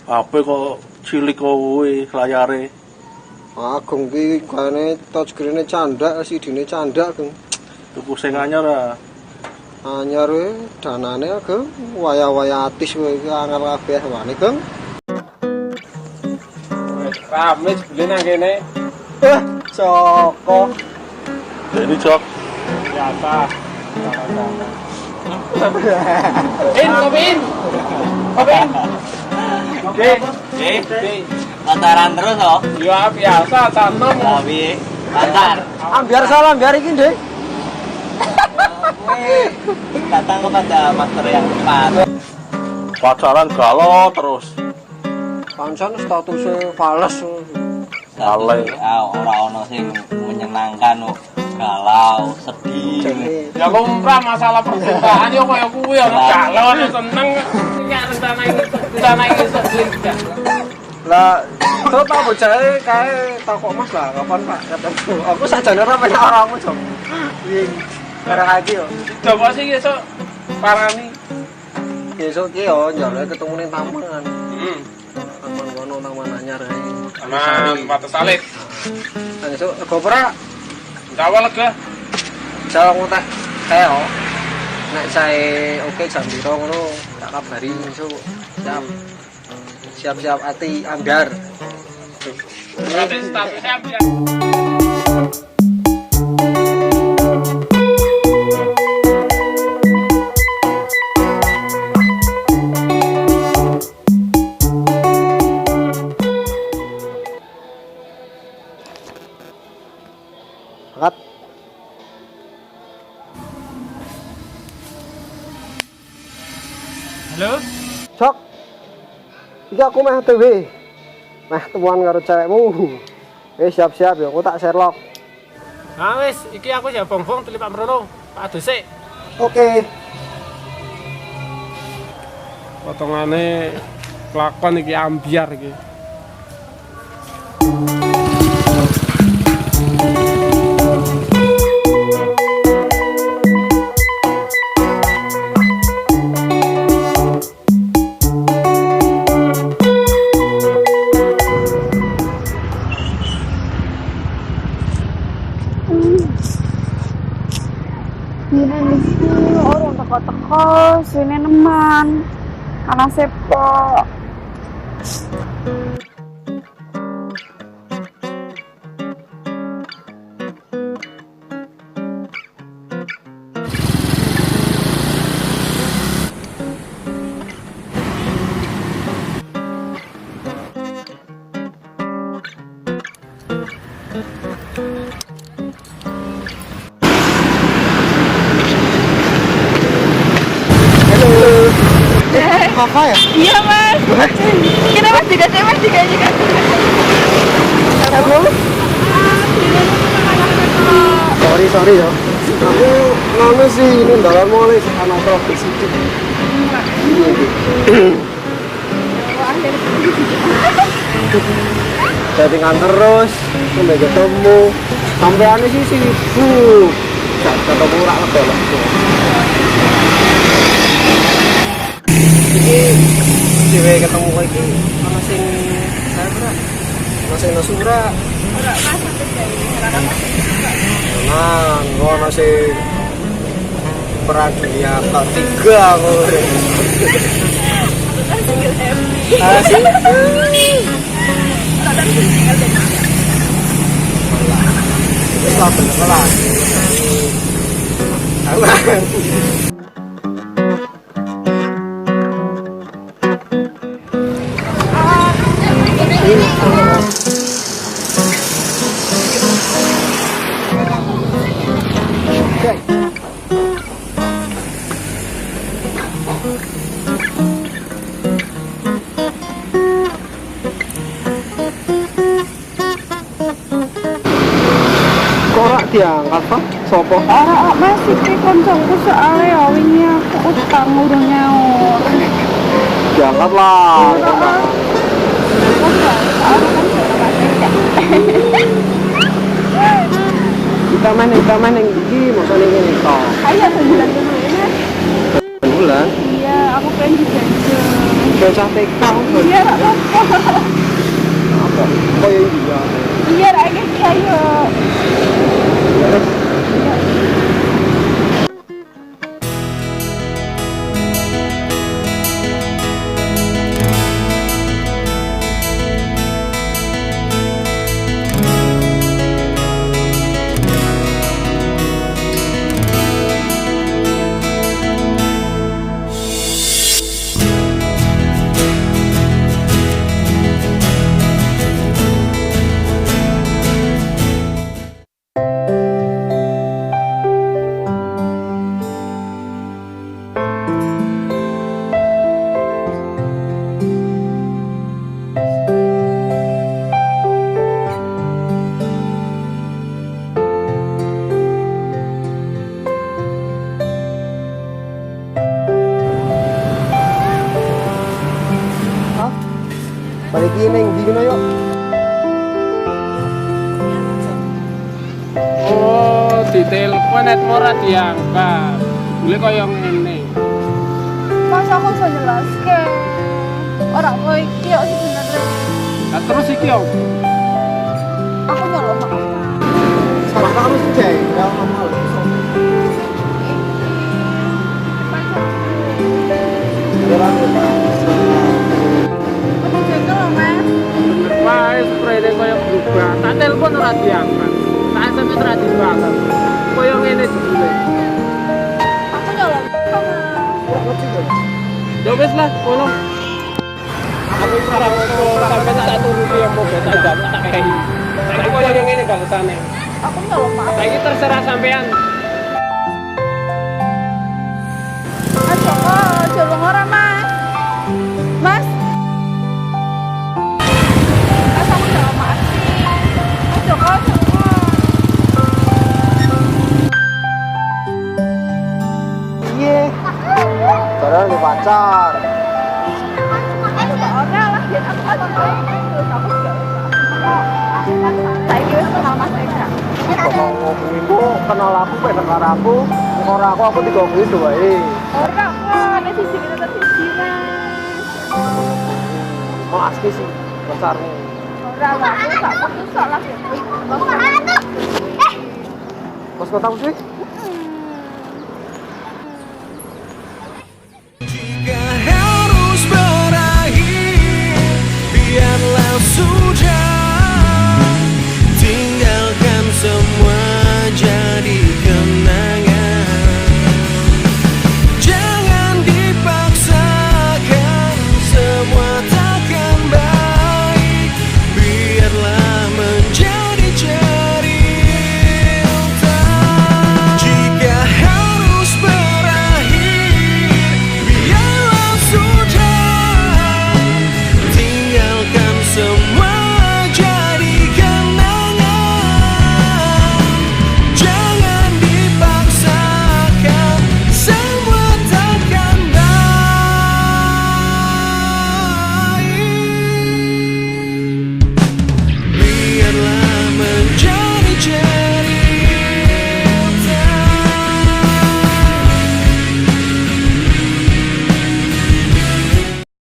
HP kok cilik kowe layare. Agung ki gane touchscreen-e candak, CD-ne candak, Geng. Tuku sing anyar ah. Anyar danane, Geng. Waya-waya atis kowe iki angel kabeh wane, Geng. Wis rame jebule nang kene. Coko. Ini cok. Biasa. Kopin. Pacaran terus kok. Ya biasa tanom. Tapi pacar. Ambiar salam, biar iki, Dek. Datang kepada master yang tepat. Pacaran galau terus. Pancen statusnya fales. Alay. Ora ono sing menyenangkan kok. Galau, sedih. Ya lumrah masalah percintaan yo koyo kuwi ono galau ono seneng. Iki rencana iki sedih. Lah, itu tak bocahe kae takok Mas lah, kapan Pak ketemu. Aku sajane ora pengen oramu, Jom. Wing, karek iki yo. Coba sih esuk parani. Besok ki yo njare ketemu ning taman. Taman kono taman anyar kae. Aman, Batas Salit. Besok gopra Jawa lega. jalan ngutek kae yo. Nek sae oke jam piro ngono, tak kabari besok. Siap-siap ati ambiar. Berarti statusnya biar. Angkat. Halo? Sok. Iki aku meh TW. Meh temuan karo cewekmu. Siap-siap ya, aku tak Sherlock. Nah wis, iki aku ya bongbong teli Pak Mrono. Pak Adusik. Oke. Potongane kelakon iki ambiar iki. Ini sih orang teko-teko sini neman anak sepo. Apa ya? Iya mas. Kita mas juga juga. Halo? Sorry ya. Aku nangis sih ini dalam mulai anak profesi itu. Chattingan terus, sampai ketemu. Sampai aneh sih sibuk. Gak ketemu rak lebar. Cewek ketemu lagi sama sing Sabra, sama sing Nasura. Nah, ngono sing perang dunia ketiga ngono. Asik. Wah, bener lah. Diangkat Pak, sopo? Ora mas iki kancaku soalnya ya wingi aku utang urung nyaur. Diangkat lah. Kita main yang gigi, maksudnya ini toh. Ayo sebulan dulu ini. Bulan? Iya, aku pengen dijanji. bocah TK. Iya, tak apa. Apa? Kaya iya. Iya, rakyat saya. Balik ini yang dingin ayo. Oh, ditelepon net ora diangkat. Boleh koyo ngene. Mas aku bisa jelaskan. Orang kowe iki kok sebenarnya Lah terus iki yo. aku nyolong maaf. Sama kamu sih, Jay. Ya, kamu Aku jaga loh, Mas. Wae sprene koyo berubah. Tak telepon ora diangkat. Tak SMS ora dibalas. Koyo ngene jebule. Aku nyolong Mas. Ya wis lah, ngono. Aku sarap sampe tak turuti yang mau tak jam tak kei. Saiki koyo ngene balasane. Aku nyolong maaf. Saiki terserah sampean. Mas Joko, jolong orang Mas. Mas. Mas aku nyolong maaf sih. Mas Joko, jolong. iya. Padahal di pacar. Coba orang lah, biar aku kan terus aku juga saya kira kenal Mas Eka. Kalau ngomongin itu kenal aku, pengen kenal aku. Orang aku digangguin doa Orang kok, ada sisi kita tersisi Mau asli sih, besar nih. Orang lah, aku tak putus soal lagi. Mas kau tahu sih?